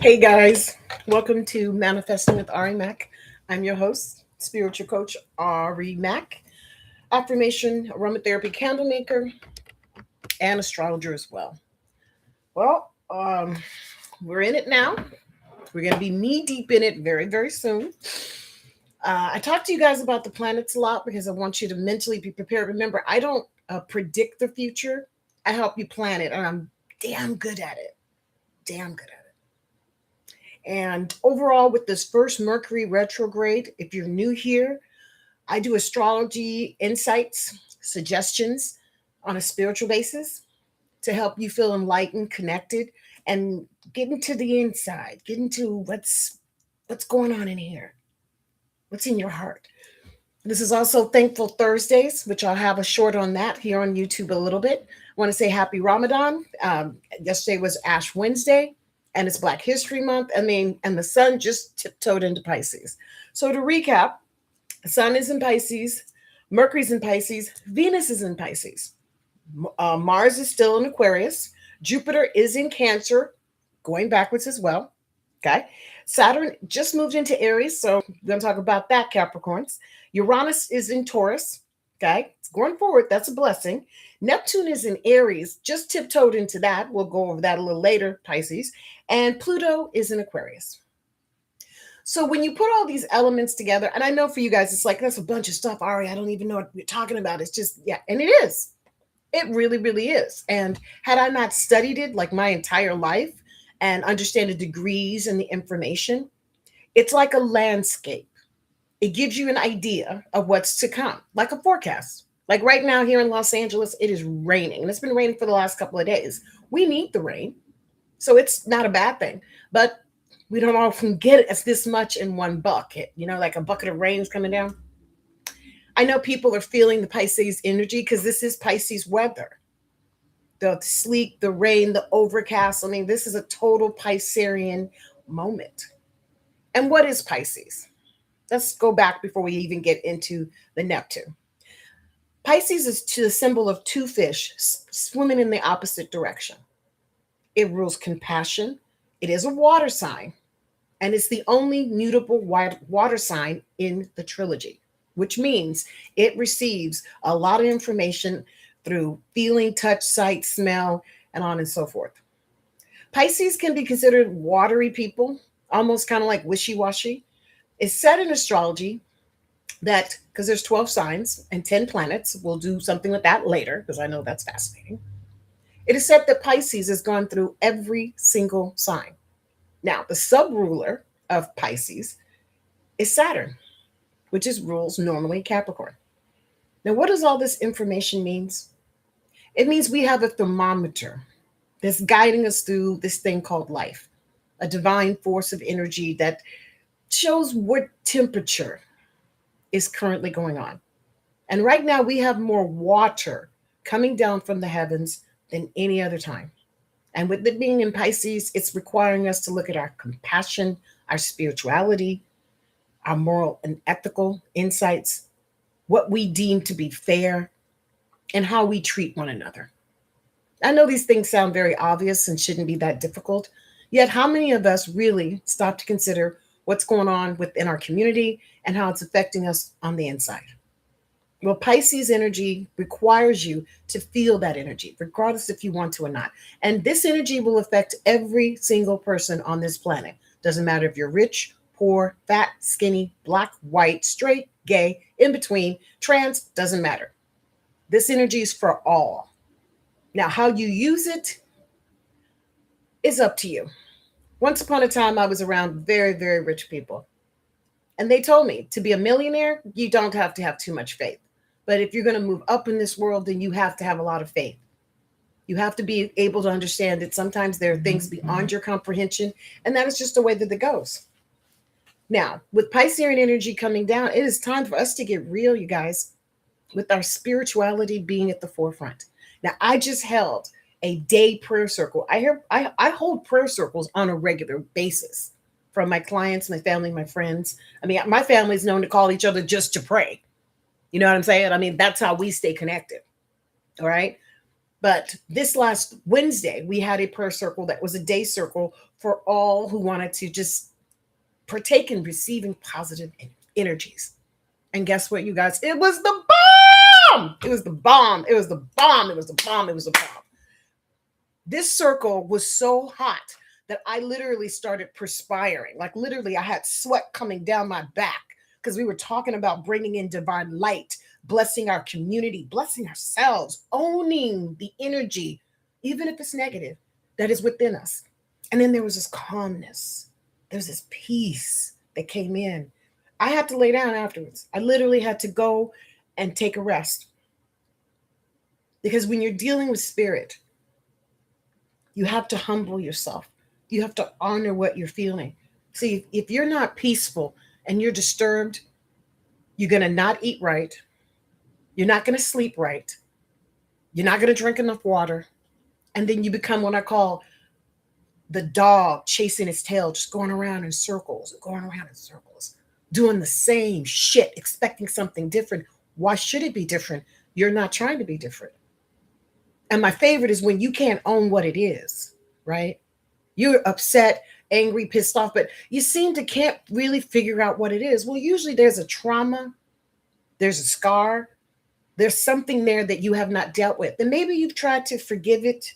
Hey guys, welcome to Manifesting with Ari Mack. I'm your host, spiritual coach Ari Mack, affirmation, aromatherapy candle maker, and astrologer as well. Well, we're in it now. We're going to be knee deep in it very, very soon. I talk to you guys about the planets a lot because I want you to mentally be prepared. Remember, I don't predict the future, I help you plan it, and I'm damn good at it. Damn good at it. And overall, with this first Mercury retrograde, if you're new here, I do astrology insights, suggestions on a spiritual basis to help you feel enlightened, connected, and get into the inside, get into what's going on in here, what's in your heart. This is also Thankful Thursdays, which I'll have a short on that here on YouTube a little bit. I want to say happy Ramadan. Yesterday was Ash Wednesday, and it's Black History Month. And the sun just tiptoed into Pisces. So to recap, the sun is in Pisces, Mercury's in Pisces, Venus is in Pisces, Mars is still in Aquarius, Jupiter is in Cancer, going backwards as well. Okay. Saturn just moved into Aries, so we're going to talk about that, Capricorns. Uranus is in Taurus. Okay. It's going forward. That's a blessing. Neptune is in Aries, just tiptoed into that. We'll go over that a little later, Pisces. And Pluto is in Aquarius. So when you put all these elements together, and I know for you guys, it's like, that's a bunch of stuff, Ari, I don't even know what we're talking about. It's just, yeah, and it is. It really, really is. And had I not studied it like my entire life and understand the degrees and the information, it's like a landscape. It gives you an idea of what's to come, like a forecast. Like right now here in Los Angeles, it is raining, and it's been raining for the last couple of days. We need the rain, so it's not a bad thing. But we don't often get it as this much in one bucket, like a bucket of rain is coming down. I know people are feeling the Pisces energy because this is Pisces weather. The sleek, the rain, the overcast. This is a total Piscean moment. And what is Pisces? Let's go back before we even get into the Neptune. Pisces is to the symbol of two fish swimming in the opposite direction. It rules compassion. It is a water sign, and it's the only mutable water sign in the trilogy, which means it receives a lot of information through feeling, touch, sight, smell, and on and so forth. Pisces can be considered watery people, almost kind of like wishy-washy. It's said in astrology that, because there's 12 signs and 10 planets, we'll do something with that later because I know that's fascinating. It is said that Pisces has gone through every single sign. Now, the sub-ruler of Pisces is Saturn, which is rules normally Capricorn. Now, what does all this information means? It means we have a thermometer that's guiding us through this thing called life, a divine force of energy that shows what temperature is currently going on. And right now we have more water coming down from the heavens than any other time. And with it being in Pisces, it's requiring us to look at our compassion, our spirituality, our moral and ethical insights, what we deem to be fair, and how we treat one another. I know these things sound very obvious and shouldn't be that difficult, yet how many of us really stop to consider what's going on within our community and how it's affecting us on the inside? Well, Pisces energy requires you to feel that energy, regardless if you want to or not. And this energy will affect every single person on this planet. Doesn't matter if you're rich, poor, fat, skinny, black, white, straight, gay, in between, trans, doesn't matter. This energy is for all. Now, how you use it is up to you. Once upon a time, I was around very, very rich people. And they told me to be a millionaire, you don't have to have too much faith. But if you're going to move up in this world, then you have to have a lot of faith. You have to be able to understand that sometimes there are things beyond your comprehension, and that is just the way that it goes. Now, with Piscean energy coming down, it is time for us to get real, you guys, with our spirituality being at the forefront. Now, I just held a day prayer circle. I hold prayer circles on a regular basis from my clients, my family, my friends. My family is known to call each other just to pray. You know what I'm saying? That's how we stay connected. All right. But this last Wednesday, we had a prayer circle that was a day circle for all who wanted to just partake in receiving positive energies. And guess what, you guys? It was the bomb. It was the bomb. It was the bomb. It was the bomb. It was the bomb. This circle was so hot that I literally started perspiring. Like literally, I had sweat coming down my back because we were talking about bringing in divine light, blessing our community, blessing ourselves, owning the energy, even if it's negative, that is within us. And then there was this calmness. There's this peace that came in. I had to lay down afterwards. I literally had to go and take a rest. Because when you're dealing with spirit, you have to humble yourself. You have to honor what you're feeling. See, if you're not peaceful and you're disturbed, you're going to not eat right. You're not going to sleep right. You're not going to drink enough water. And then you become what I call the dog chasing its tail, just going around in circles, doing the same shit, expecting something different. Why should it be different? You're not trying to be different. And my favorite is when you can't own what it is, right? You're upset, angry, pissed off, but you seem to can't really figure out what it is. Well, usually there's a trauma, there's a scar, there's something there that you have not dealt with. And maybe you've tried to forgive it,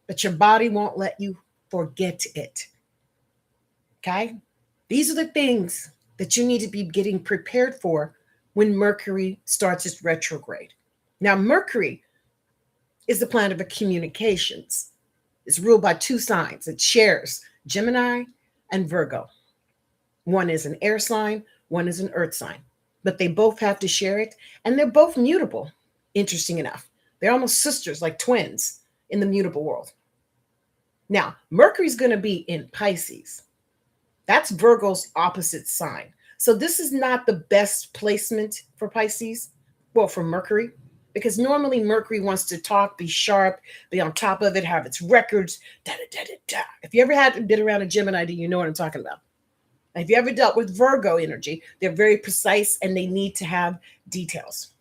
but your body won't let you forget it. Okay? These are the things that you need to be getting prepared for when Mercury starts its retrograde. Now, Mercury is the planet of communications. It's ruled by two signs. It shares Gemini and Virgo. One is an air sign, one is an earth sign. But they both have to share it, and they're both mutable, interesting enough. They're almost sisters, like twins in the mutable world. Now, Mercury's going to be in Pisces. That's Virgo's opposite sign. So this is not the best placement for Pisces, well, for Mercury, because normally Mercury wants to talk, be sharp, be on top of it, have its records, da da da da da. If you ever had been around a Gemini, do you know what I'm talking about? And if you ever dealt with Virgo energy, they're very precise and they need to have details.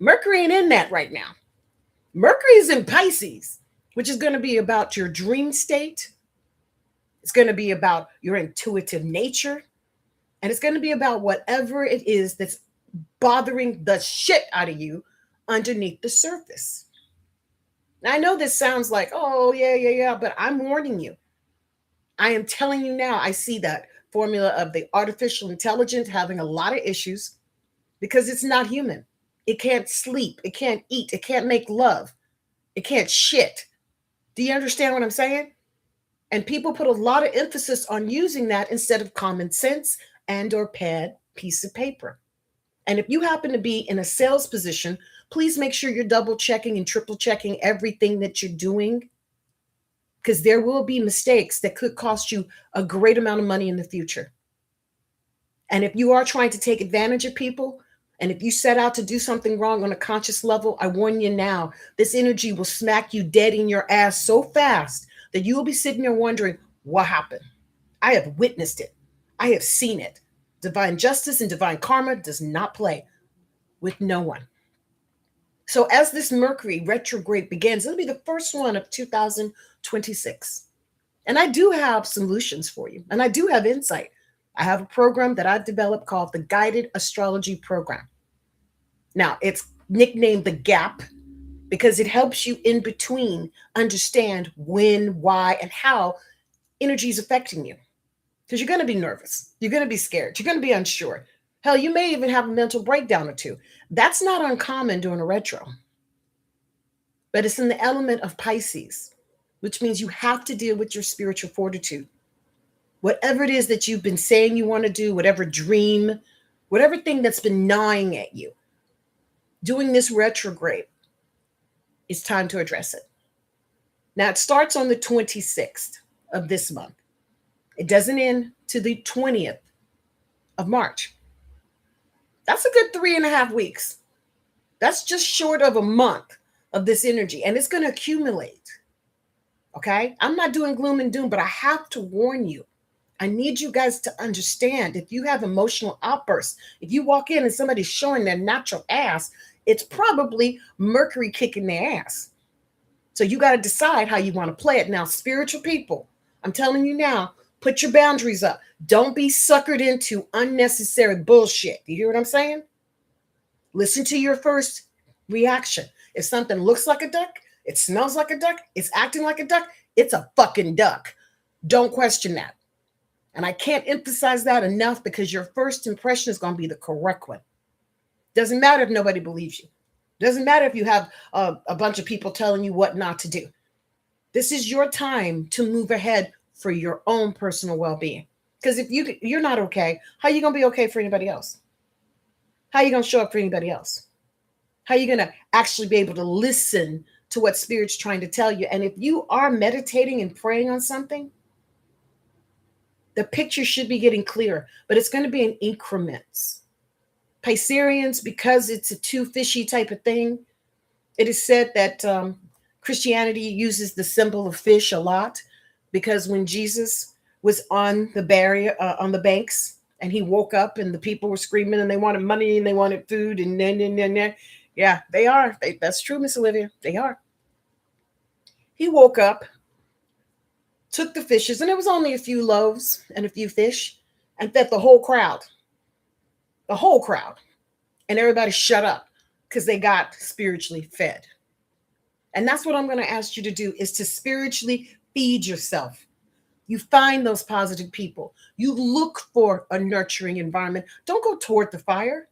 Mercury ain't in that right now. Mercury is in Pisces, which is going to be about your dream state. It's going to be about your intuitive nature. And it's going to be about whatever it is that's bothering the shit out of you underneath the surface. Now, I know this sounds like, oh, yeah, but I'm warning you. I am telling you now, I see that formula of the artificial intelligence having a lot of issues because it's not human. It can't sleep. It can't eat. It can't make love. It can't shit. Do you understand what I'm saying? And people put a lot of emphasis on using that instead of common sense and or piece of paper. And if you happen to be in a sales position, please make sure you're double checking and triple checking everything that you're doing, because there will be mistakes that could cost you a great amount of money in the future. And if you are trying to take advantage of people, and if you set out to do something wrong on a conscious level, I warn you now, this energy will smack you dead in your ass so fast that you will be sitting there wondering, what happened? I have witnessed it. I have seen it. Divine justice and divine karma does not play with no one. So as this Mercury retrograde begins, it'll be the first one of 2026. And I do have solutions for you. And I do have insight. I have a program that I've developed called the Guided Astrology Program. Now, it's nicknamed The Gap because it helps you in between understand when, why, and how energy is affecting you. Because you're going to be nervous. You're going to be scared. You're going to be unsure. Hell, you may even have a mental breakdown or two. That's not uncommon during a retro. But it's in the element of Pisces, which means you have to deal with your spiritual fortitude. Whatever it is that you've been saying you want to do, whatever dream, whatever thing that's been gnawing at you, doing this retrograde, it's time to address it. Now, it starts on the 26th of this month. It doesn't end to the 20th of March. That's a good 3.5 weeks. That's just short of a month of this energy, and it's going to accumulate. Okay? I'm not doing gloom and doom, but I have to warn you. I need you guys to understand, if you have emotional outbursts, if you walk in and somebody's showing their natural ass, it's probably Mercury kicking their ass. So you got to decide how you want to play it. Now, spiritual people, I'm telling you now, put your boundaries up. Don't be suckered into unnecessary bullshit. You hear what I'm saying? Listen to your first reaction. If something looks like a duck, it smells like a duck, it's acting like a duck, it's a fucking duck. Don't question that. And I can't emphasize that enough because your first impression is going to be the correct one. Doesn't matter if nobody believes you. Doesn't matter if you have a bunch of people telling you what not to do. This is your time to move ahead for your own personal well-being. Because if you're not okay, how are you going to be okay for anybody else? How are you going to show up for anybody else? How are you going to actually be able to listen to what Spirit's trying to tell you? And if you are meditating and praying on something, the picture should be getting clearer, but it's going to be in increments. Pisceans, because it's a too fishy type of thing, it is said that Christianity uses the symbol of fish a lot because when Jesus was on the barrier, on the banks, and he woke up and the people were screaming and they wanted money and they wanted food and then. Yeah, they are. That's true, Miss Olivia. They are. He woke up, took the fishes, and it was only a few loaves and a few fish, and fed the whole crowd. The whole crowd. And everybody shut up because they got spiritually fed. And that's what I'm going to ask you to do is to spiritually feed yourself. You find those positive people. You look for a nurturing environment. Don't go toward the fire.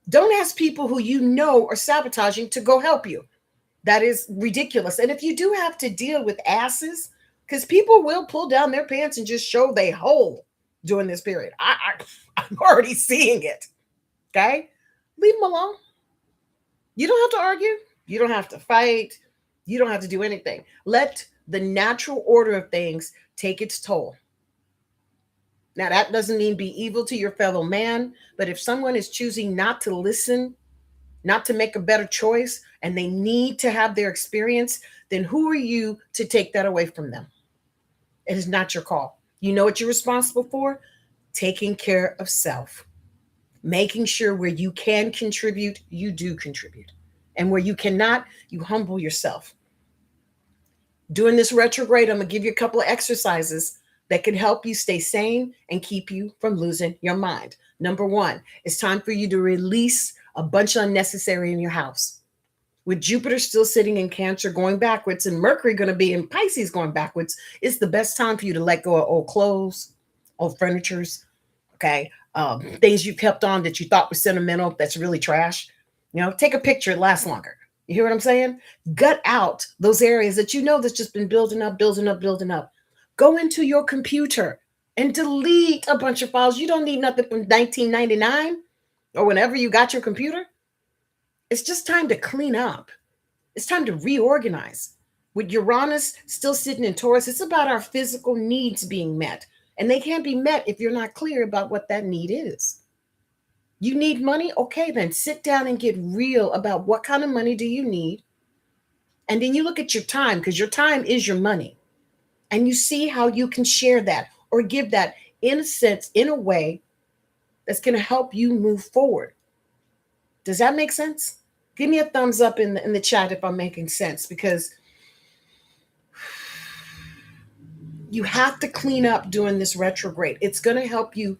Don't ask people who you know are sabotaging to go help you. That is ridiculous. And if you do have to deal with asses, because people will pull down their pants and just show they whole during this period. I'm already seeing it. Okay? Leave them alone. You don't have to argue. You don't have to fight. You don't have to do anything. Let the natural order of things take its toll. Now, that doesn't mean be evil to your fellow man, but if someone is choosing not to listen, not to make a better choice, and they need to have their experience, then who are you to take that away from them? It is not your call. You know what you're responsible for? Taking care of self. Making sure where you can contribute, you do contribute. And where you cannot, you humble yourself. During this retrograde, I'm going to give you a couple of exercises that can help you stay sane and keep you from losing your mind. Number one, it's time for you to release a bunch of unnecessary in your house. With Jupiter still sitting in Cancer going backwards and Mercury going to be in Pisces going backwards, it's the best time for you to let go of old clothes, old furnitures, okay? Things you kept on that you thought was sentimental, that's really trash. You know, take a picture, it lasts longer. You hear what I'm saying? Gut out those areas that you know that's just been building up, building up, building up. Go into your computer and delete a bunch of files. You don't need nothing from 1999 or whenever you got your computer. It's just time to clean up. It's time to reorganize. With Uranus still sitting in Taurus, it's about our physical needs being met. And they can't be met if you're not clear about what that need is. You need money? Okay, then sit down and get real about what kind of money do you need. And then you look at your time because your time is your money. And you see how you can share that or give that in a sense, in a way that's going to help you move forward. Does that make sense? Give me a thumbs up in the chat if I'm making sense, because you have to clean up during this retrograde. It's going to help you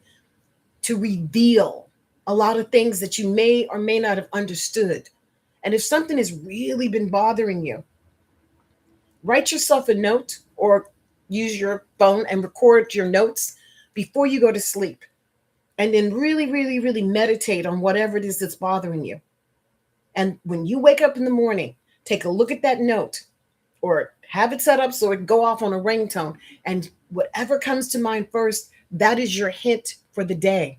to reveal a lot of things that you may or may not have understood. And if something has really been bothering you, write yourself a note or use your phone and record your notes before you go to sleep. And then really, really, really meditate on whatever it is that's bothering you. And when you wake up in the morning, take a look at that note or have it set up so it go off on a ringtone. And whatever comes to mind first, that is your hint for the day.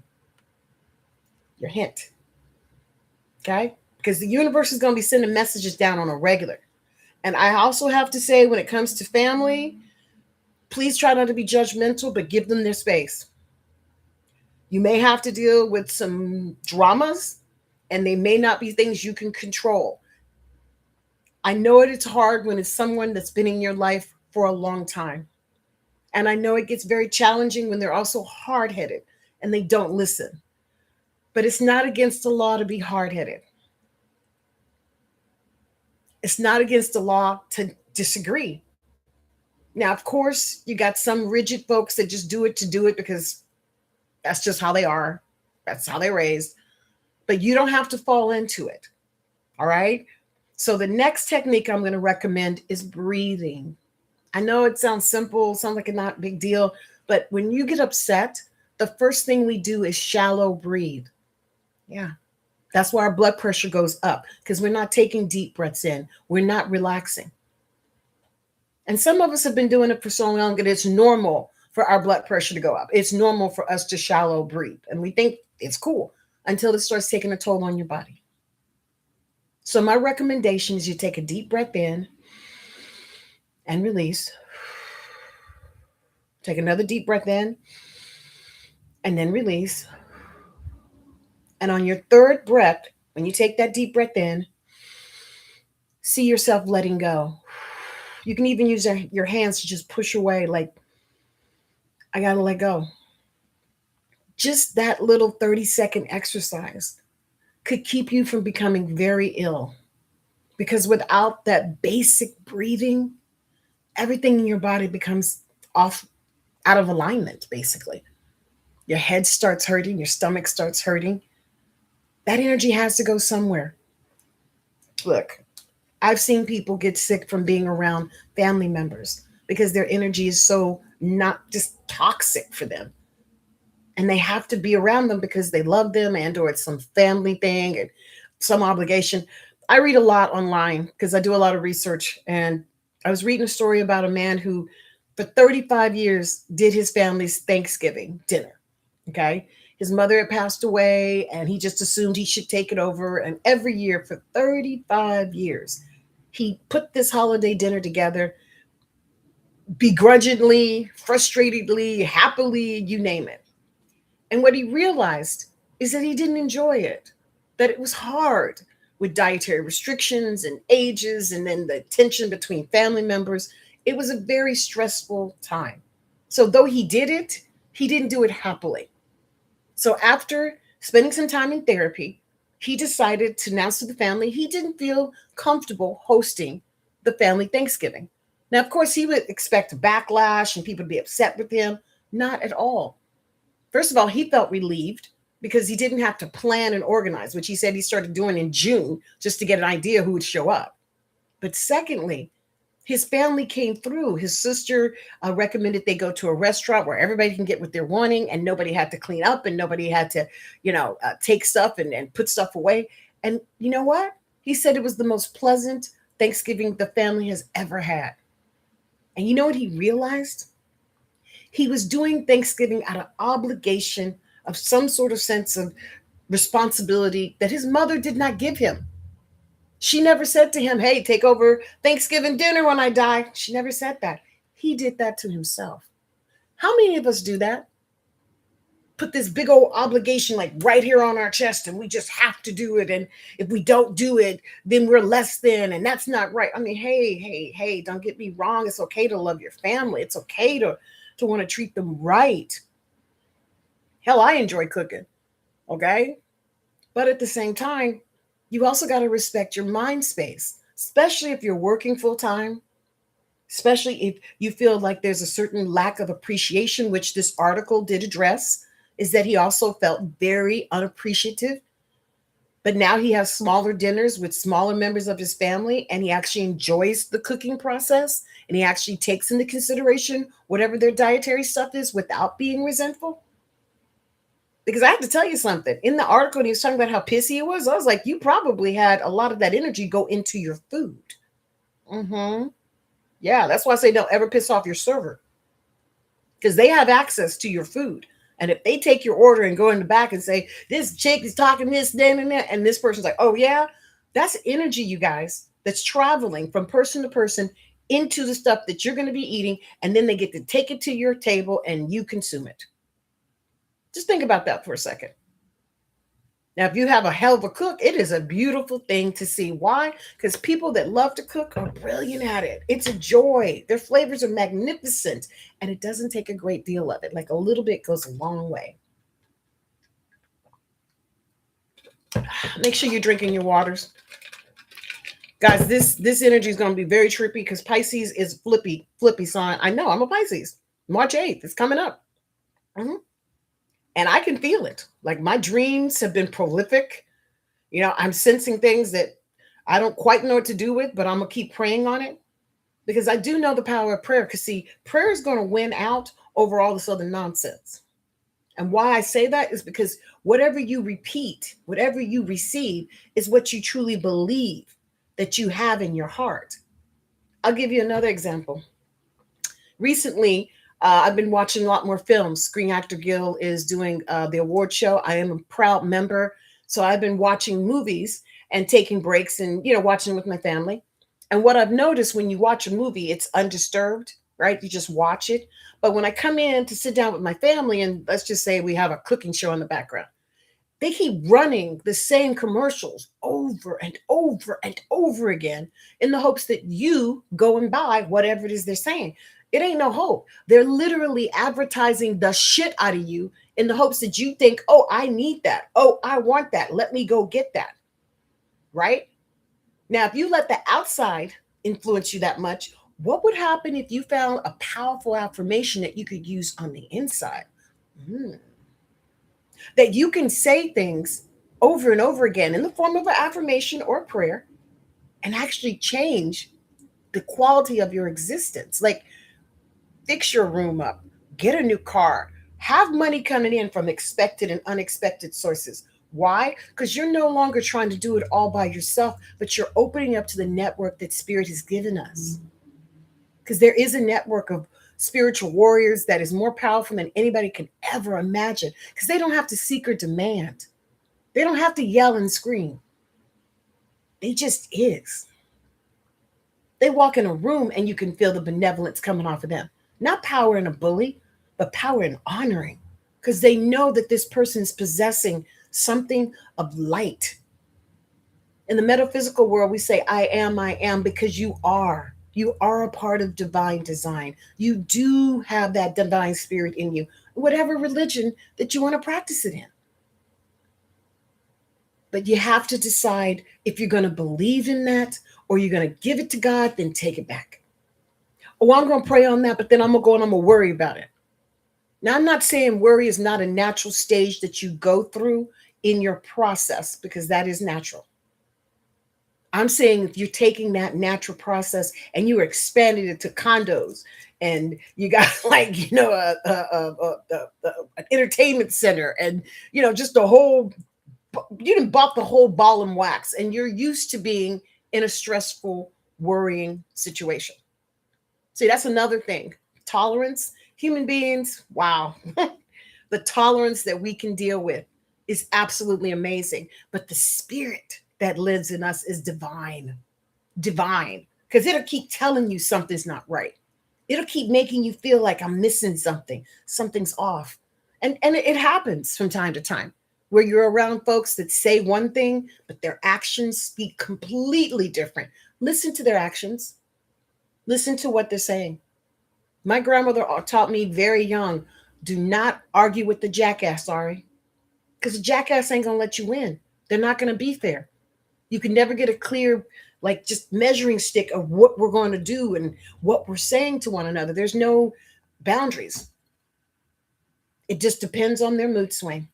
Your hint. Okay? Because the universe is going to be sending messages down on a regular. And I also have to say, when it comes to family, please try not to be judgmental, but give them their space. You may have to deal with some dramas, and they may not be things you can control. I know it's hard when it's someone that's been in your life for a long time. And I know it gets very challenging when they're also hard-headed and they don't listen. But it's not against the law to be hard-headed. It's not against the law to disagree. Now, of course, you got some rigid folks that just do it to do it because that's just how they are. That's how they're raised. But you don't have to fall into it. All right. So the next technique I'm going to recommend is breathing. I know it sounds simple, sounds like a not big deal, but when you get upset, the first thing we do is shallow breathe. Yeah. That's why our blood pressure goes up because we're not taking deep breaths in. We're not relaxing. And some of us have been doing it for so long that it's normal for our blood pressure to go up. It's normal for us to shallow breathe. And we think it's cool until it starts taking a toll on your body. So, my recommendation is you take a deep breath in and release. Take another deep breath in and then release. And on your third breath, when you take that deep breath in, see yourself letting go. You can even use your hands to just push away, like, I got to let go. Just that little 30-second exercise could keep you from becoming very ill. Because without that basic breathing, everything in your body becomes off, out of alignment, basically. Your head starts hurting, your stomach starts hurting. That energy has to go somewhere. Look, I've seen people get sick from being around family members because their energy is so not just toxic for them. And they have to be around them because they love them and or it's some family thing and some obligation. I read a lot online because I do a lot of research, and I was reading a story about a man who for 35 years did his family's Thanksgiving dinner. Okay. His mother had passed away and he just assumed he should take it over. And every year for 35 years, he put this holiday dinner together begrudgingly, frustratedly, happily, you name it. And what he realized is that he didn't enjoy it, that it was hard with dietary restrictions and ages, and then the tension between family members. It was a very stressful time. So, though he did it, he didn't do it happily. So, after spending some time in therapy, he decided to announce to the family he didn't feel comfortable hosting the family Thanksgiving. Now, of course, he would expect backlash and people to be upset with him. Not at all. First of all, he felt relieved because he didn't have to plan and organize, which he said he started doing in June just to get an idea who would show up. But secondly, his family came through. His sister recommended they go to a restaurant where everybody can get what they're wanting and nobody had to clean up and nobody had to, take stuff and put stuff away. And you know what? He said it was the most pleasant Thanksgiving the family has ever had. And you know what he realized? He was doing Thanksgiving out of obligation of some sort of sense of responsibility that his mother did not give him. She never said to him, hey, take over Thanksgiving dinner when I die. She never said that. He did that to himself. How many of us do that? Put this big old obligation like right here on our chest and we just have to do it. And if we don't do it, then we're less than, and that's not right. I mean, hey, don't get me wrong. It's okay to love your family. It's okay to want to treat them right. Hell, I enjoy cooking. Okay. But at the same time, you also got to respect your mind space, especially if you're working full time, especially if you feel like there's a certain lack of appreciation, which this article did address, is that he also felt very unappreciative. But now he has smaller dinners with smaller members of his family, and he actually enjoys the cooking process, and he actually takes into consideration whatever their dietary stuff is without being resentful. Because I have to tell you something. In the article, he was talking about how pissy it was. I was like, you probably had a lot of that energy go into your food. Mm-hmm. Yeah, that's why I say don't ever piss off your server. Because they have access to your food. And if they take your order and go in the back and say, this chick is talking this, then, and that, and this person's like, oh, yeah, that's energy, you guys, that's traveling from person to person into the stuff that you're going to be eating. And then they get to take it to your table and you consume it. Just think about that for a second. Now, if you have a hell of a cook, it is a beautiful thing to see. Why? Because people that love to cook are brilliant at it. It's a joy. Their flavors are magnificent, and it doesn't take a great deal of it. Like a little bit goes a long way. Make sure you're drinking your waters. Guys, this energy is going to be very trippy because Pisces is flippy sign. I know I'm a Pisces. March 8th, it's coming up. Mhm. And I can feel it. Like my dreams have been prolific. I'm sensing things that I don't quite know what to do with, but I'm going to keep praying on it because I do know the power of prayer. Because, see, prayer is going to win out over all this other nonsense. And why I say that is because whatever you repeat, whatever you receive, is what you truly believe that you have in your heart. I'll give you another example. Recently, I've been watching a lot more films. Screen Actor Guild is doing the award show. I am a proud member. So I've been watching movies and taking breaks and, watching with my family. And what I've noticed when you watch a movie, it's undisturbed, right? You just watch it. But when I come in to sit down with my family, and let's just say we have a cooking show in the background, they keep running the same commercials over and over and over again in the hopes that you go and buy whatever it is they're saying. It ain't no hope. They're literally advertising the shit out of you in the hopes that you think, oh, I need that. Oh, I want that. Let me go get that. Right? Now, if you let the outside influence you that much, what would happen if you found a powerful affirmation that you could use on the inside? Mm. That you can say things over and over again in the form of an affirmation or a prayer and actually change the quality of your existence. Like, fix your room up, get a new car, have money coming in from expected and unexpected sources. Why? Because you're no longer trying to do it all by yourself, but you're opening up to the network that Spirit has given us. Because there is a network of spiritual warriors that is more powerful than anybody can ever imagine. Because they don't have to seek or demand, they don't have to yell and scream. They just is. They walk in a room and you can feel the benevolence coming off of them. Not power in a bully, but power in honoring. Because they know that this person's possessing something of light. In the metaphysical world, we say, I am, because you are. You are a part of divine design. You do have that divine spirit in you, whatever religion that you want to practice it in. But you have to decide if you're going to believe in that or you're going to give it to God, then take it back. Oh, I'm going to pray on that, but then I'm going to go and I'm going to worry about it. Now, I'm not saying worry is not a natural stage that you go through in your process, because that is natural. I'm saying if you're taking that natural process and you're expanding it to condos and you got like, an entertainment center and, just the whole, you done bought the whole ball and wax and you're used to being in a stressful, worrying situation. See, that's another thing. Tolerance, human beings, wow. The tolerance that we can deal with is absolutely amazing. But the spirit that lives in us is divine, divine, because it'll keep telling you something's not right. It'll keep making you feel like I'm missing something, something's off. And it happens from time to time where you're around folks that say one thing, but their actions speak completely different. Listen to their actions, listen to what they're saying. My grandmother taught me very young, do not argue with the jackass, sorry. Because the jackass ain't gonna let you win. They're not gonna be fair. You can never get a clear, like, just measuring stick of what we're going to do and what we're saying to one another. There's no boundaries. It just depends on their mood swing.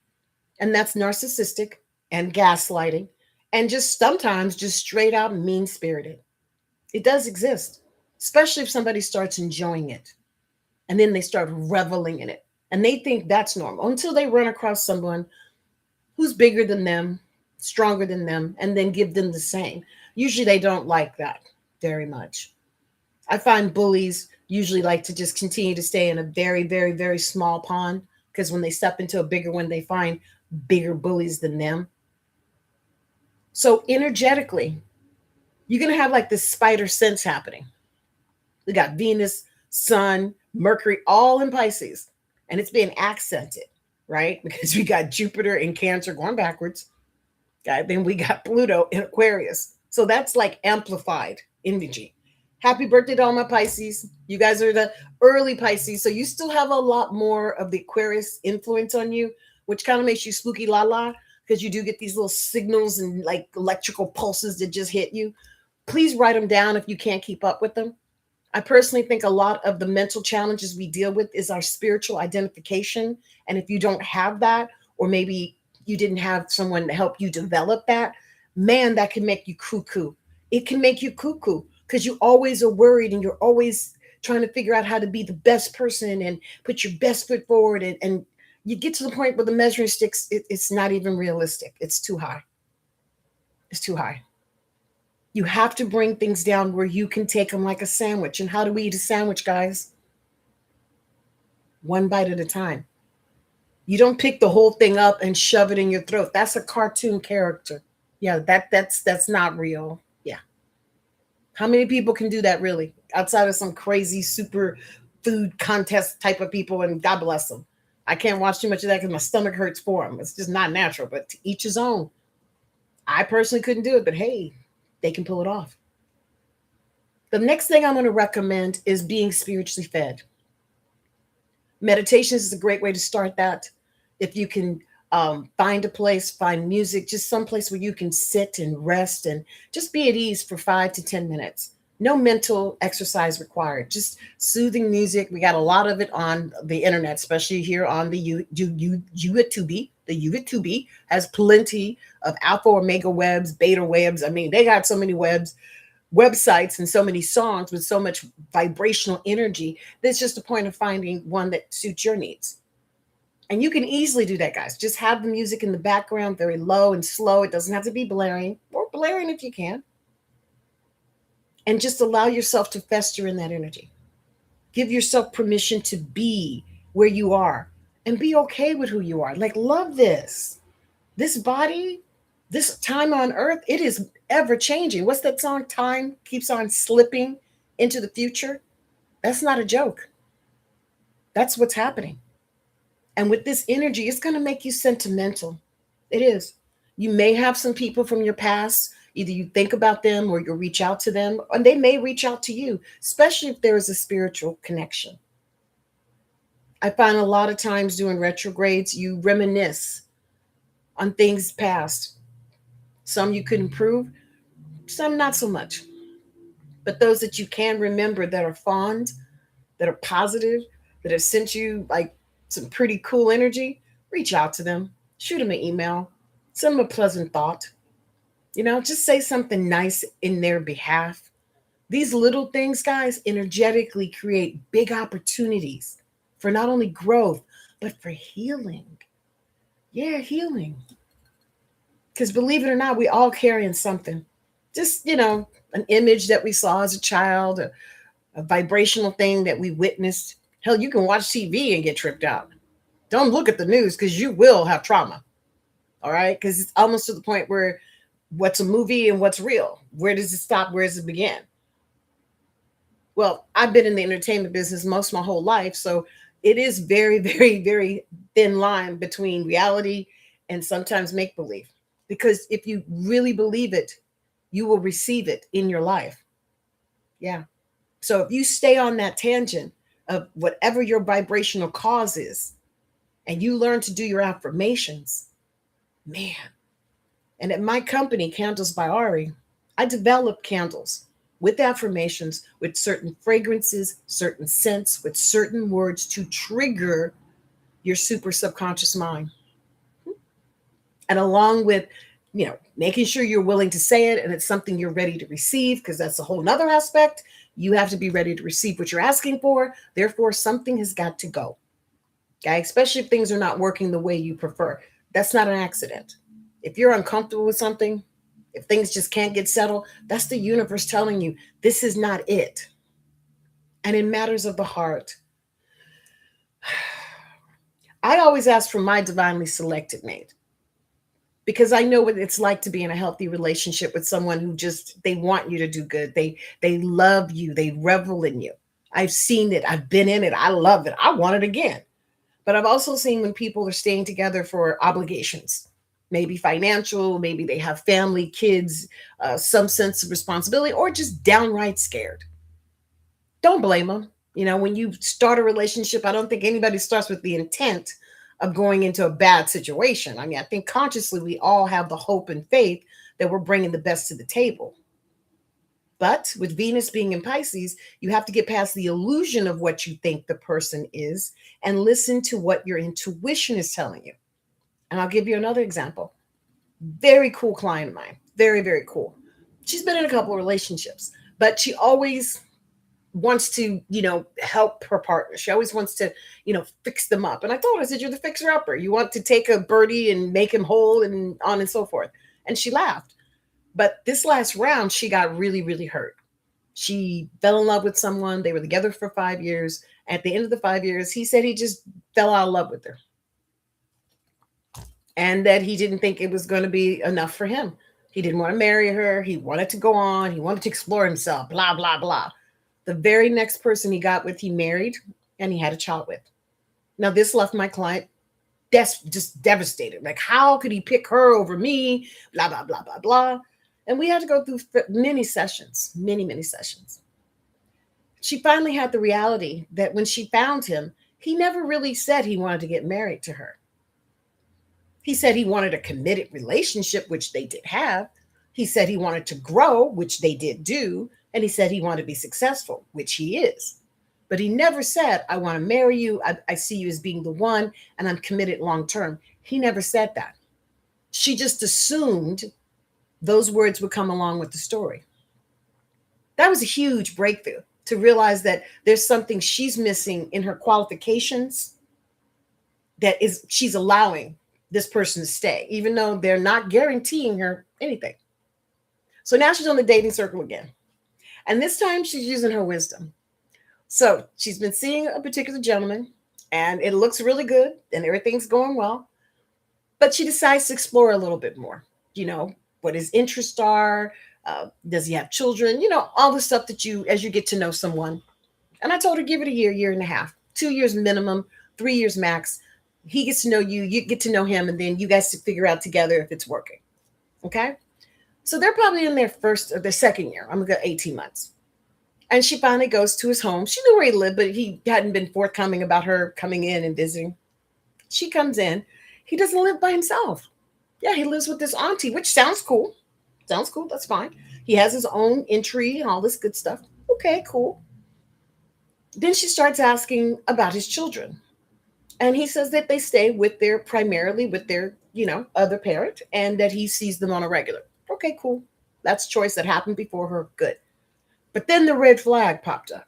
And that's narcissistic and gaslighting and just sometimes just straight out mean spirited. It does exist, especially if somebody starts enjoying it and then they start reveling in it and they think that's normal until they run across someone who's bigger than them, stronger than them, and then give them the same. Usually they don't like that very much. I find bullies usually like to just continue to stay in a very, very, very small pond because when they step into a bigger one, they find bigger bullies than them. So energetically, you're going to have like this spider sense happening. We got Venus, Sun, Mercury, all in Pisces, and it's being accented, right? Because we got Jupiter in Cancer going backwards. Okay, then we got Pluto in Aquarius. So that's like amplified energy. Happy birthday to all my Pisces. You guys are the early Pisces. So you still have a lot more of the Aquarius influence on you, which kind of makes you spooky la la, because you do get these little signals and like electrical pulses that just hit you. Please write them down if you can't keep up with them. I personally think a lot of the mental challenges we deal with is our spiritual identification. And if you don't have that, or maybe you didn't have someone to help you develop that, man, that can make you cuckoo. It can make you cuckoo because you always are worried and you're always trying to figure out how to be the best person and put your best foot forward. And you get to the point where the measuring sticks, it's not even realistic. It's too high. It's too high. You have to bring things down where you can take them like a sandwich. And how do we eat a sandwich, guys? One bite at a time. You don't pick the whole thing up and shove it in your throat. That's a cartoon character. Yeah, that's not real. Yeah. How many people can do that really? Outside of some crazy super food contest type of people, and God bless them. I can't watch too much of that because my stomach hurts for them. It's just not natural, but to each his own. I personally couldn't do it, but hey, they can pull it off. The next thing I'm going to recommend is being spiritually fed. Meditations is a great way to start that. If you can find a place, find music, just some place where you can sit and rest and just be at ease for 5 to 10 minutes. No mental exercise required, just soothing music. We got a lot of it on the internet, especially here on the YouTube. The YouTube has plenty of alpha, omega webs, beta webs. I mean, they got so many websites and so many songs with so much vibrational energy. That's just a point of finding one that suits your needs. And you can easily do that, guys. Just have the music in the background, very low and slow. It doesn't have to be blaring, or blaring if you can. And just allow yourself to fester in that energy. Give yourself permission to be where you are and be okay with who you are. Like, love this. This body, this time on earth, it is ever changing. What's that song? Time keeps on slipping into the future. That's not a joke. That's what's happening. And with this energy, it's going to make you sentimental. It is. You may have some people from your past. Either you think about them or you reach out to them, and they may reach out to you, especially if there is a spiritual connection. I find a lot of times doing retrogrades, you reminisce on things past. Some you could improve, some not so much. But those that you can remember that are fond, that are positive, that have sent you like some pretty cool energy, reach out to them, shoot them an email, send them a pleasant thought. Just say something nice in their behalf. These little things, guys, energetically create big opportunities for not only growth, but for healing. Yeah, healing. Because believe it or not, we all carrying something. Just, an image that we saw as a child, a vibrational thing that we witnessed. Hell, you can watch TV and get tripped out. Don't look at the news because you will have trauma. All right. Because it's almost to the point where what's a movie and what's real? Where does it stop? Where does it begin? Well, I've been in the entertainment business most of my whole life. So it is very, very, very thin line between reality and sometimes make believe. Because if you really believe it, you will receive it in your life. Yeah. So if you stay on that tangent of whatever your vibrational cause is, and you learn to do your affirmations, man. And at my company, Candles by Ari, I develop candles with affirmations, with certain fragrances, certain scents, with certain words to trigger your super subconscious mind. And along with, making sure you're willing to say it and it's something you're ready to receive, because that's a whole nother aspect. You have to be ready to receive what you're asking for. Therefore, something has got to go. Okay, especially if things are not working the way you prefer. That's not an accident. If you're uncomfortable with something, if things just can't get settled, that's the universe telling you this is not it. And in matters of the heart, I always ask for my divinely selected mate, because I know what it's like to be in a healthy relationship with someone who just, they want you to do good. They love you. They revel in you. I've seen it. I've been in it. I love it. I want it again. But I've also seen when people are staying together for obligations, maybe financial, maybe they have family, kids, some sense of responsibility, or just downright scared. Don't blame them. When you start a relationship, I don't think anybody starts with the intent of going into a bad situation. I mean, I think consciously we all have the hope and faith that we're bringing the best to the table. But with Venus being in Pisces, you have to get past the illusion of what you think the person is and listen to what your intuition is telling you. And I'll give you another example. Very cool client of mine. Very, very cool. She's been in a couple of relationships, but she always wants to, help her partner. She always wants to, fix them up. And I told her, I said, you're the fixer upper. You want to take a birdie and make him whole and on and so forth. And she laughed. But this last round, she got really, really hurt. She fell in love with someone. They were together for 5 years. At the end of the 5 years, he said he just fell out of love with her and that he didn't think it was going to be enough for him. He didn't want to marry her. He wanted to go on. He wanted to explore himself, blah, blah, blah. The very next person he got with, he married and he had a child with. Now, this left my client just devastated. Like, how could he pick her over me? Blah, blah, blah, blah, blah. And we had to go through many sessions, many, many sessions. She finally had the reality that when she found him, he never really said he wanted to get married to her. He said he wanted a committed relationship, which they did have. He said he wanted to grow, which they did do. And he said he wanted to be successful, which he is. But he never said, I want to marry you. I see you as being the one, and I'm committed long term. He never said that. She just assumed those words would come along with the story. That was a huge breakthrough, to realize that there's something she's missing in her qualifications that is she's allowing this person to stay, even though they're not guaranteeing her anything. So now she's on the dating circle again. And this time she's using her wisdom. So she's been seeing a particular gentleman and it looks really good and everything's going well. But she decides to explore a little bit more, what his interests are. Does he have children? All the stuff that as you get to know someone. And I told her, give it a year and a half, 2 years minimum, 3 years max. He gets to know you, you get to know him, and then you guys to figure out together if it's working. Okay? So they're probably in their first or their second year. I'm going to go 18 months. And she finally goes to his home. She knew where he lived, but he hadn't been forthcoming about her coming in and visiting. She comes in. He doesn't live by himself. Yeah, he lives with his auntie, which sounds cool. Sounds cool. That's fine. He has his own entry and all this good stuff. Okay, cool. Then she starts asking about his children. And he says that they stay primarily with their, other parent, and that he sees them on a regular. Okay, cool. That's a choice that happened before her. Good. But then the red flag popped up.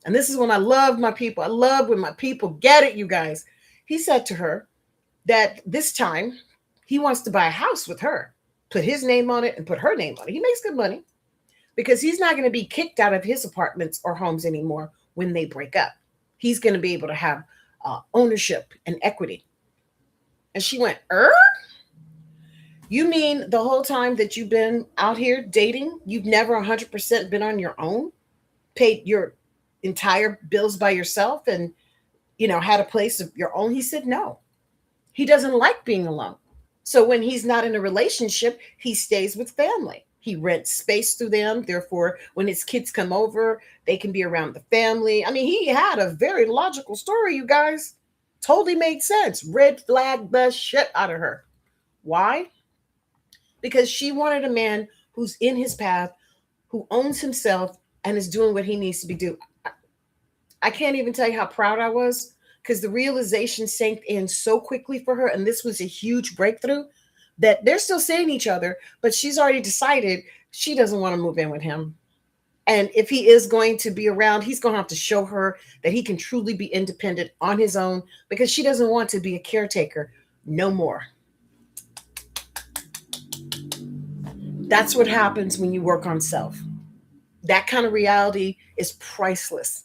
And this is when I love my people. I love when my people get it, you guys. He said to her that this time he wants to buy a house with her, put his name on it and put her name on it. He makes good money because he's not going to be kicked out of his apartments or homes anymore when they break up. He's going to be able to have ownership and equity. And she went, You mean the whole time that you've been out here dating, you've never 100% been on your own, paid your entire bills by yourself and, had a place of your own? He said, no, he doesn't like being alone. So when he's not in a relationship, he stays with family. He rents space through them. Therefore, when his kids come over, they can be around the family. I mean, he had a very logical story, you guys. Totally made sense. Red flag the shit out of her. Why? Because she wanted a man who's in his path, who owns himself and is doing what he needs to be doing. I can't even tell you how proud I was, because the realization sank in so quickly for her. And this was a huge breakthrough that they're still seeing each other, but she's already decided she doesn't want to move in with him. And if he is going to be around, he's going to have to show her that he can truly be independent on his own, because she doesn't want to be a caretaker no more. That's what happens when you work on self. That kind of reality is priceless.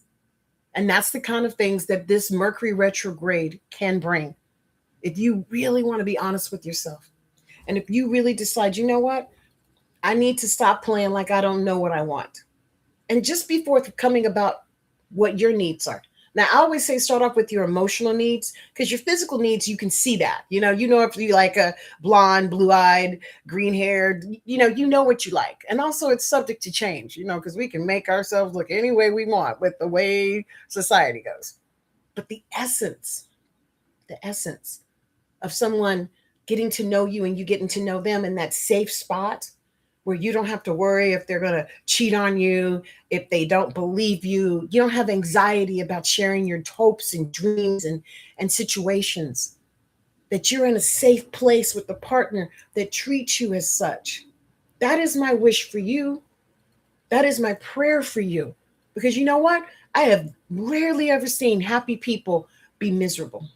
And that's the kind of things that this Mercury retrograde can bring. If you really want to be honest with yourself, and if you really decide, you know what, I need to stop playing like I don't know what I want. And just be forthcoming about what your needs are. Now, I always say start off with your emotional needs, because your physical needs, you can see that. You know if you like a blonde, blue-eyed, green-haired, you know what you like. And also it's subject to change, because we can make ourselves look any way we want with the way society goes. But the essence of someone getting to know you and you getting to know them in that safe spot where you don't have to worry if they're going to cheat on you, if they don't believe you. You don't have anxiety about sharing your hopes and dreams and situations. That you're in a safe place with a partner that treats you as such. That is my wish for you. That is my prayer for you. Because you know what? I have rarely ever seen happy people be miserable.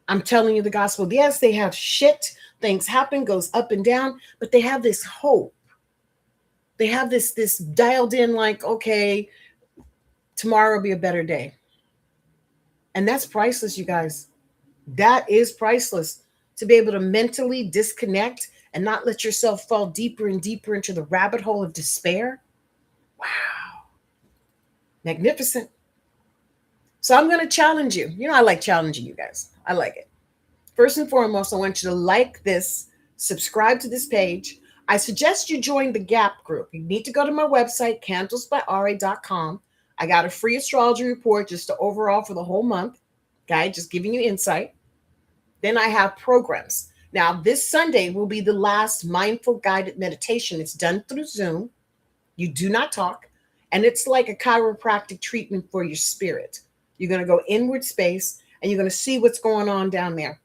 I'm telling you the gospel. Yes, they have shit. Things happen, goes up and down, but they have this hope. They have this dialed in like, okay, tomorrow will be a better day. And that's priceless, you guys. That is priceless. To be able to mentally disconnect and not let yourself fall deeper and deeper into the rabbit hole of despair. Wow. Magnificent. So I'm going to challenge you. You know, I like challenging you guys. I like it. First and foremost, I want you to like this, subscribe to this page. I suggest you join the GAP group. You need to go to my website, candlesbyari.com. I got a free astrology report just to overall for the whole month. Okay, just giving you insight. Then I have programs. Now, this Sunday will be the last mindful guided meditation. It's done through Zoom. You do not talk. And it's like a chiropractic treatment for your spirit. You're going to go inward space and you're going to see what's going on down there.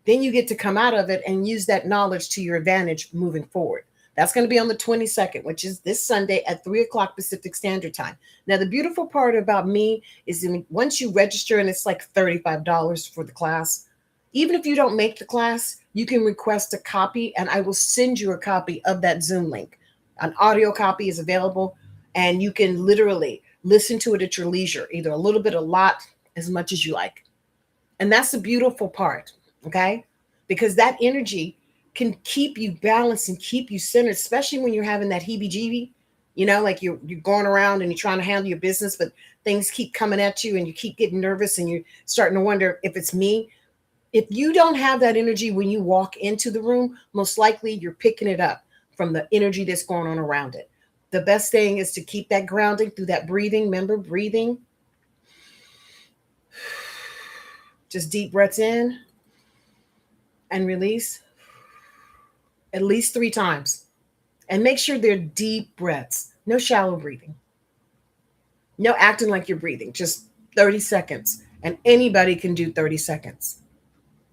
Then you get to come out of it and use that knowledge to your advantage moving forward. That's going to be on the 22nd, which is this Sunday at 3 o'clock Pacific Standard Time. Now, the beautiful part about me is once you register, and it's like $35 for the class, even if you don't make the class, you can request a copy and I will send you a copy of that Zoom link. An audio copy is available and you can literally listen to it at your leisure, either a little bit, a lot, as much as you like. And that's the beautiful part, okay? Because that energy can keep you balanced and keep you centered, especially when you're having that heebie-jeebie, like you're going around and you're trying to handle your business, but things keep coming at you and you keep getting nervous and you're starting to wonder if it's me. If you don't have that energy when you walk into the room, most likely you're picking it up from the energy that's going on around it. The best thing is to keep that grounding through that breathing. Remember, breathing. Just deep breaths in and release at least 3 times. And make sure they're deep breaths. No shallow breathing. No acting like you're breathing. Just 30 seconds. And anybody can do 30 seconds.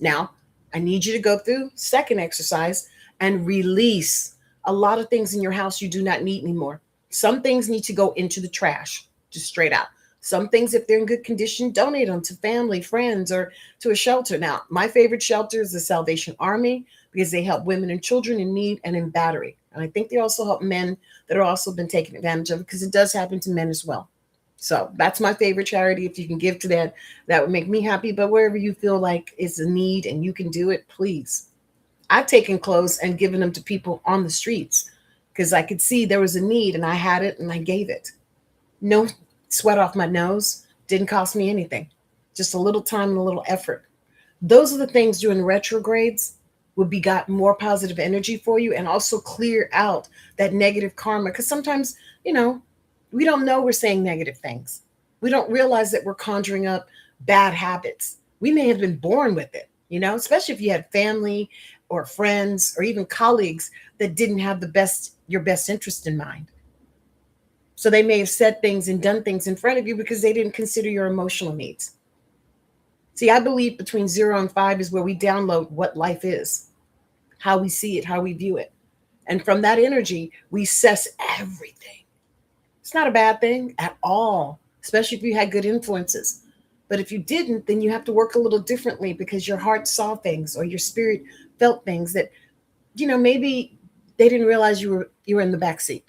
Now, I need you to go through second exercise and release a lot of things in your house you do not need anymore. Some things need to go into the trash, just straight out. Some things, if they're in good condition, donate them to family, friends, or to a shelter. Now, my favorite shelter is the Salvation Army because they help women and children in need and in battery. And I think they also help men that are also been taken advantage of because it does happen to men as well. So that's my favorite charity. If you can give to that, that would make me happy. But wherever you feel like it's a need and you can do it, please. I've taken clothes and given them to people on the streets because I could see there was a need and I had it and I gave it. No sweat off my nose. Didn't cost me anything. Just a little time and a little effort. Those are the things during retrogrades would be got more positive energy for you and also clear out that negative karma. Because sometimes, we don't know we're saying negative things. We don't realize that we're conjuring up bad habits. We may have been born with it, especially if you had family or friends or even colleagues that didn't have your best interest in mind. So they may have said things and done things in front of you because they didn't consider your emotional needs. See, I believe between 0 and 5 is where we download what life is, how we see it, how we view it. And from that energy, we assess everything. It's not a bad thing at all, especially if you had good influences. But if you didn't, then you have to work a little differently because your heart saw things or your spirit felt things that, maybe they didn't realize you were in the back seat.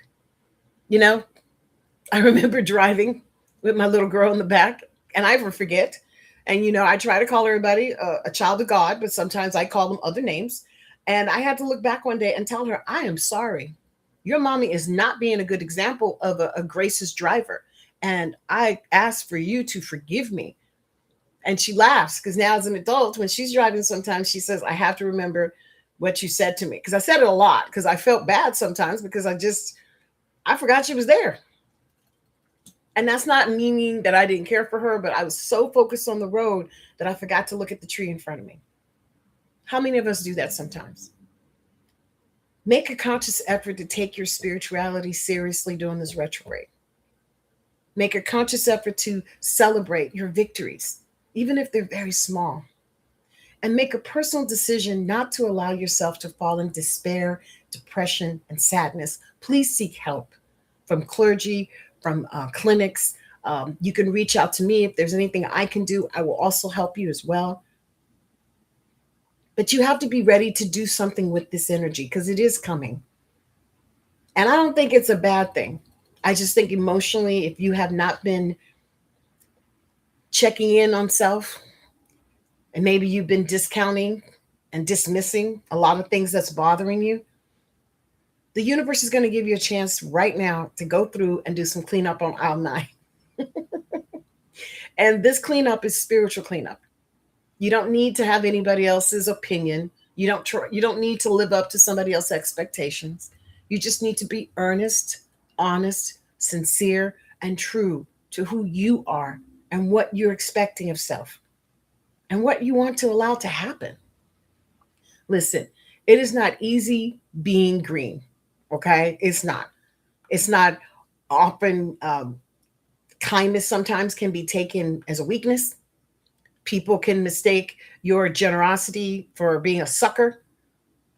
I remember driving with my little girl in the back, and I never forget. And, I try to call everybody a child of God, but sometimes I call them other names. And I had to look back one day and tell her, I am sorry. Your mommy is not being a good example of a gracious driver. And I ask for you to forgive me. And she laughs because now as an adult, when she's driving, sometimes she says, I have to remember what you said to me. Because I said it a lot because I felt bad sometimes because I forgot she was there. And that's not meaning that I didn't care for her, but I was so focused on the road that I forgot to look at the tree in front of me. How many of us do that sometimes? Make a conscious effort to take your spirituality seriously during this retrograde. Make a conscious effort to celebrate your victories, even if they're very small. And make a personal decision not to allow yourself to fall in despair, depression, and sadness. Please seek help from clergy, from clinics. You can reach out to me if there's anything I can do. I will also help you as well. But you have to be ready to do something with this energy because it is coming. And I don't think it's a bad thing. I just think emotionally, if you have not been checking in on self, and maybe you've been discounting and dismissing a lot of things that's bothering you, the universe is going to give you a chance right now to go through and do some cleanup on aisle 9. And this cleanup is spiritual cleanup. You don't need to have anybody else's opinion. You don't need to live up to somebody else's expectations. You just need to be earnest, honest, sincere, and true to who you are and what you're expecting of self and what you want to allow to happen. Listen, it is not easy being green. Okay? It's not. It's not often kindness sometimes can be taken as a weakness. People can mistake your generosity for being a sucker,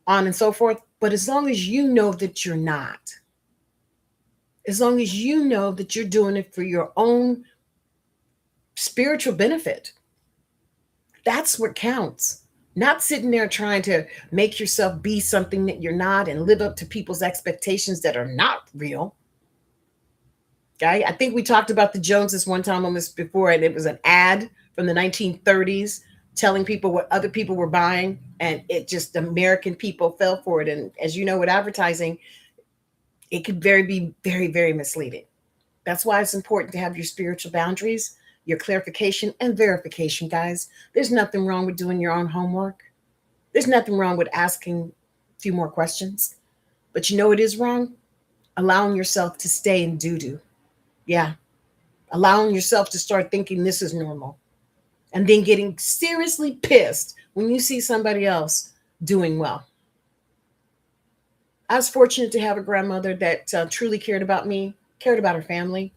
on and so forth. But as long as you know that you're not, as long as you know that you're doing it for your own spiritual benefit, that's what counts. Not sitting there trying to make yourself be something that you're not and live up to people's expectations that are not real. Okay. I think we talked about the Joneses one time on this before, and it was an ad from the 1930s telling people what other people were buying, and it just American people fell for it. And as you know, with advertising, it could be very, very misleading. That's why it's important to have your spiritual boundaries, your clarification and verification, guys. There's nothing wrong with doing your own homework. There's nothing wrong with asking a few more questions. But you know what is wrong? Allowing yourself to stay in doo-doo. Yeah. Allowing yourself to start thinking this is normal. And then getting seriously pissed when you see somebody else doing well. I was fortunate to have a grandmother that truly cared about me, cared about her family.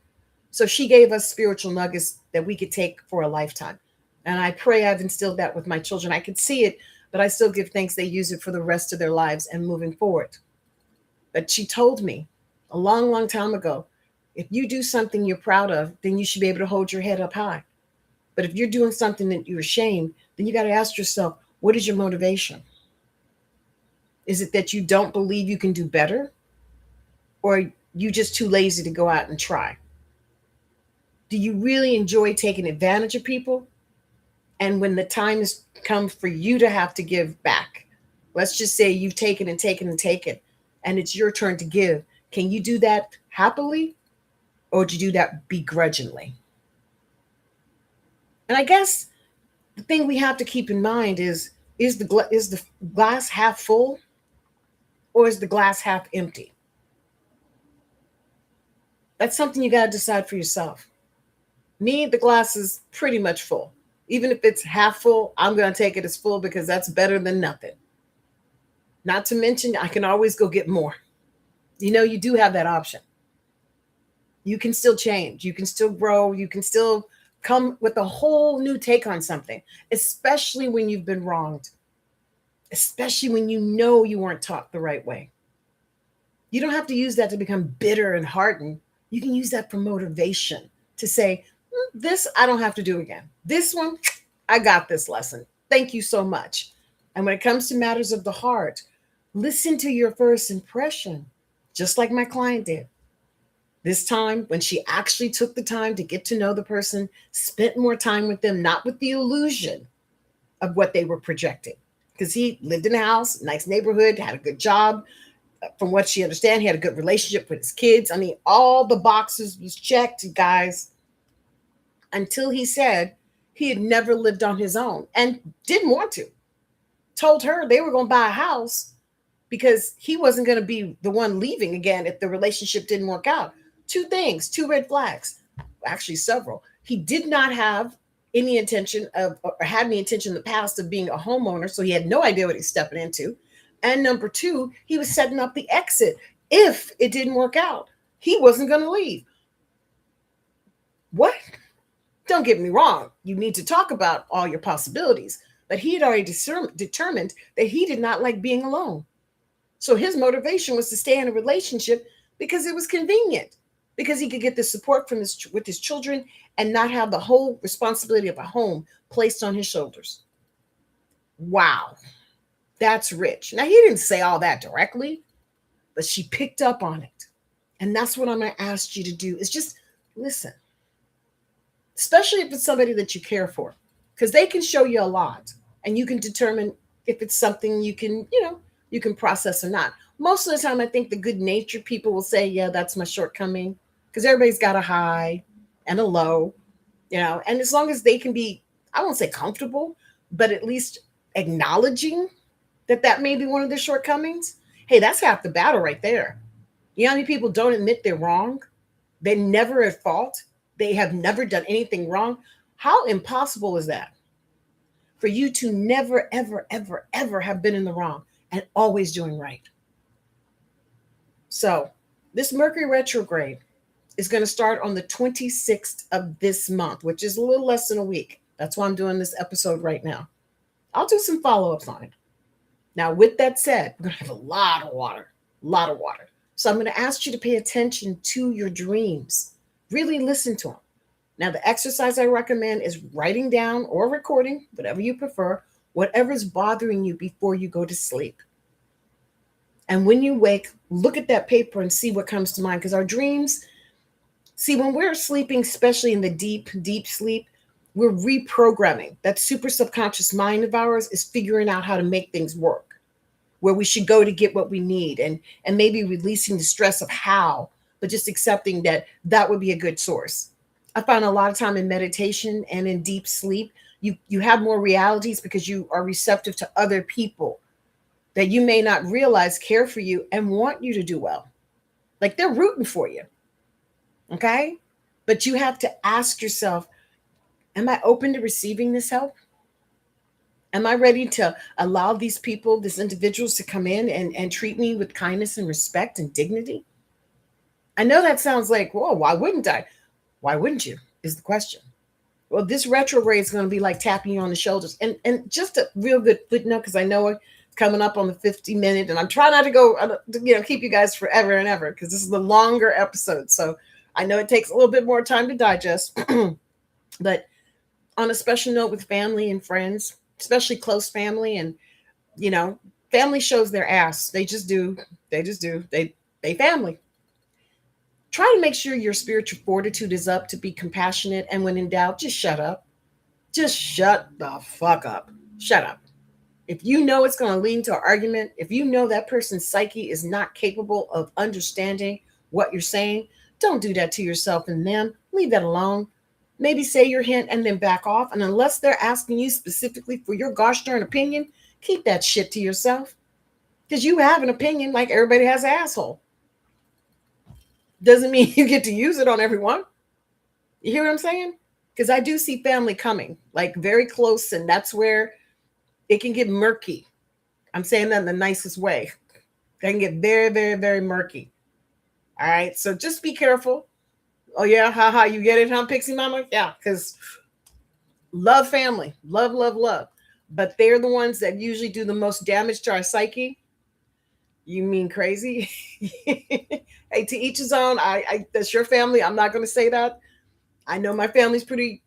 So she gave us spiritual nuggets that we could take for a lifetime. And I pray I've instilled that with my children. I could see it, but I still give thanks they use it for the rest of their lives and moving forward. But she told me a long, long time ago, if you do something you're proud of, then you should be able to hold your head up high. But if you're doing something that you're ashamed, then you got to ask yourself, what is your motivation? Is it that you don't believe you can do better? Or you just too lazy to go out and try? Do you really enjoy taking advantage of people? And when the time has come for you to have to give back, let's just say you've taken and taken and taken, and it's your turn to give. Can you do that happily? Or do you do that begrudgingly? And I guess the thing we have to keep in mind is the glass half full or is the glass half empty? That's something you got to decide for yourself. Me, the glass is pretty much full. Even if it's half full, I'm going to take it as full because that's better than nothing. Not to mention, I can always go get more. You know, you do have that option. You can still change. You can still grow. You can still come with a whole new take on something, especially when you've been wronged, especially when you know you weren't taught the right way. You don't have to use that to become bitter and hardened. You can use that for motivation to say, this I don't have to do again. This one, I got this lesson. Thank you so much. And when it comes to matters of the heart, listen to your first impression, just like my client did. This time, when she actually took the time to get to know the person, spent more time with them, not with the illusion of what they were projecting. Because he lived in a house, nice neighborhood, had a good job. From what she understands, he had a good relationship with his kids. I mean, all the boxes was checked, guys, until he said he had never lived on his own and didn't want to. Told her they were going to buy a house because he wasn't going to be the one leaving again if the relationship didn't work out. Two things, two red flags, actually several. He did not have any intention of, or had any intention in the past of being a homeowner, so he had no idea what he's stepping into. And number two, he was setting up the exit. If it didn't work out, he wasn't going to leave. What? Don't get me wrong. You need to talk about all your possibilities. But he had already determined that he did not like being alone. So his motivation was to stay in a relationship because it was convenient, because he could get the support from with his children and not have the whole responsibility of a home placed on his shoulders. Wow, that's rich. Now, he didn't say all that directly, but she picked up on it. And that's what I'm going to ask you to do is just listen, especially if it's somebody that you care for, because they can show you a lot and you can determine if it's something you can, you can process or not. Most of the time, I think the good natured people will say, yeah, that's my shortcoming, because everybody's got a high and a low, and as long as they can be, I won't say comfortable, but at least acknowledging that that may be one of their shortcomings. Hey, that's half the battle right there. You know how many people don't admit they're wrong? They're never at fault. They have never done anything wrong. How impossible is that? For you to never, ever, ever, ever have been in the wrong and always doing right. So, this Mercury retrograde is going to start on the 26th of this month, which is a little less than a week. That's why I'm doing this episode right now. I'll do some follow ups on it. Now, with that said, we're going to have a lot of water, a lot of water. So, I'm going to ask you to pay attention to your dreams. Really listen to them. Now, the exercise I recommend is writing down or recording, whatever you prefer, whatever's bothering you before you go to sleep. And when you wake, look at that paper and see what comes to mind. Because our dreams, see, when we're sleeping, especially in the deep, deep sleep, we're reprogramming. That super subconscious mind of ours is figuring out how to make things work, where we should go to get what we need, and maybe releasing the stress of how, but just accepting that that would be a good source. I find a lot of time in meditation and in deep sleep, you have more realities because you are receptive to other people that you may not realize care for you and want you to do well. Like they're rooting for you. Okay? But you have to ask yourself, am I open to receiving this help? Am I ready to allow these people, these individuals to come in and treat me with kindness and respect and dignity? I know that sounds like, whoa, why wouldn't I? Why wouldn't you? Is the question. Well, this retrograde is going to be like tapping you on the shoulders. And just a real good footnote, because I know it's coming up on the 50-minute, and I'm trying not to go, keep you guys forever and ever, because this is the longer episode. So I know it takes a little bit more time to digest. But on a special note with family and friends, especially close family, and, family shows their ass. They just do. They just do. They family. Try to make sure your spiritual fortitude is up to be compassionate. And when in doubt, just shut up. Just shut the fuck up. Shut up. If you know it's going to lead to an argument, if you know that person's psyche is not capable of understanding what you're saying, don't do that to yourself and them. Leave that alone. Maybe say your hint and then back off. And unless they're asking you specifically for your gosh darn opinion, keep that shit to yourself. Because you have an opinion like everybody has an asshole. Doesn't mean you get to use it on everyone. You hear what I'm saying? Because I do see family coming, like very close, and that's where it can get murky. I'm saying that in the nicest way. It can get very, very, very murky. All right, so just be careful. Oh yeah, haha, you get it, huh, Pixie Mama? Yeah, because love family, love, love, love. But they're the ones that usually do the most damage to our psyche. You mean crazy? Hey, to each his own. I that's your family. I'm not going to say that. I know my family's pretty,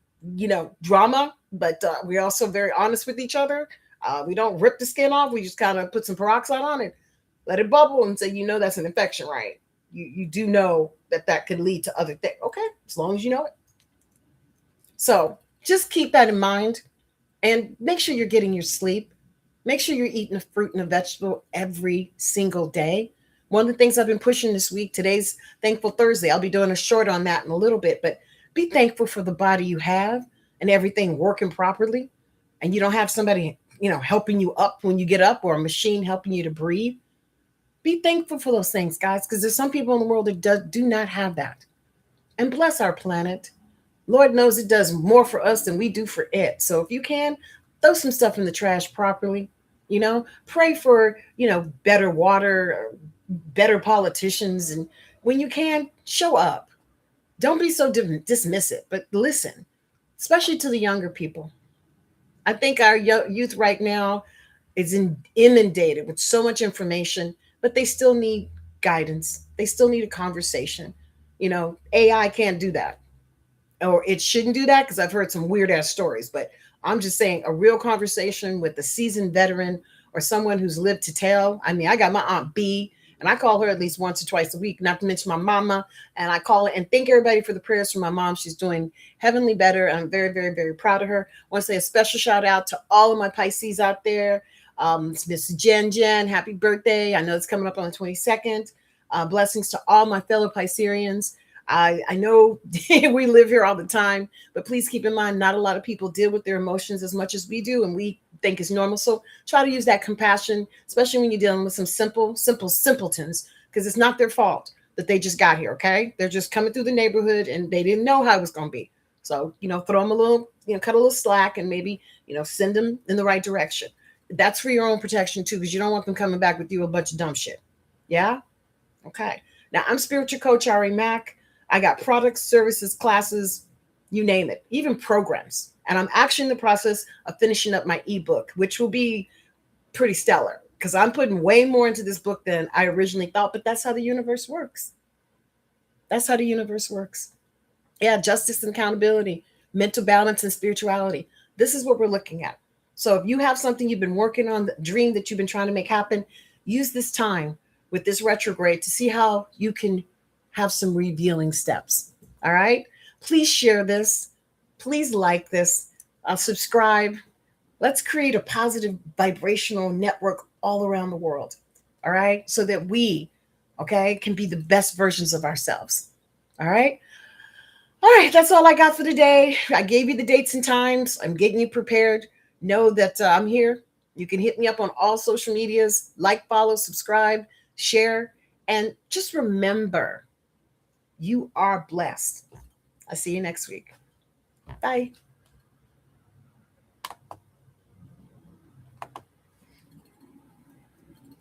drama, but we're also very honest with each other. We don't rip the skin off. We just kind of put some peroxide on it, let it bubble, and say, that's an infection, right? You do know that could lead to other things. Okay, as long as you know it. So just keep that in mind, and make sure you're getting your sleep. Make sure you're eating a fruit and a vegetable every single day. One of the things I've been pushing this week, today's Thankful Thursday. I'll be doing a short on that in a little bit, but be thankful for the body you have and everything working properly. And you don't have somebody, helping you up when you get up, or a machine helping you to breathe. Be thankful for those things, guys, because there's some people in the world that do not have that. And bless our planet. Lord knows it does more for us than we do for it. So if you can, throw some stuff in the trash properly. Pray for, better water, better politicians. And when you can, show up. Don't be so dismissive, but listen, especially to the younger people. I think our youth right now is inundated with so much information, but they still need guidance. They still need a conversation. AI can't do that, or it shouldn't do that, because I've heard some weird ass stories. But I'm just saying, a real conversation with a seasoned veteran or someone who's lived to tell. I mean, I got my Aunt B, and I call her at least once or twice a week, not to mention my mama. And I call her and thank everybody for the prayers for my mom. She's doing heavenly better. I'm very, very, very proud of her. I want to say a special shout out to all of my Pisces out there. Miss Jen, happy birthday. I know it's coming up on the 22nd. Blessings to all my fellow Pisceans. I know we live here all the time, but please keep in mind, not a lot of people deal with their emotions as much as we do, and we think is normal. So try to use that compassion, especially when you're dealing with some simple simpletons, because it's not their fault that they just got here. Okay, they're just coming through the neighborhood and they didn't know how it was going to be. So throw them a little, cut a little slack, and maybe send them in the right direction. That's for your own protection too, because you don't want them coming back with you a bunch of dumb shit. Yeah. Okay. Now I'm spiritual coach Ari Mack. I got products, services, classes, you name it, even programs. And I'm actually in the process of finishing up my ebook, which will be pretty stellar, because I'm putting way more into this book than I originally thought. But that's how the universe works. That's how the universe works. Yeah, justice and accountability, mental balance and spirituality. This is what we're looking at. So if you have something you've been working on, the dream that you've been trying to make happen, use this time with this retrograde to see how you can have some revealing steps. All right. Please share this. Please like this. Subscribe. Let's create a positive vibrational network all around the world. All right. So that we, okay, can be the best versions of ourselves. All right. All right. That's all I got for today. I gave you the dates and times. I'm getting you prepared. Know that I'm here. You can hit me up on all social medias, like, follow, subscribe, share, and just remember, you are blessed. I'll see you next week. Bye.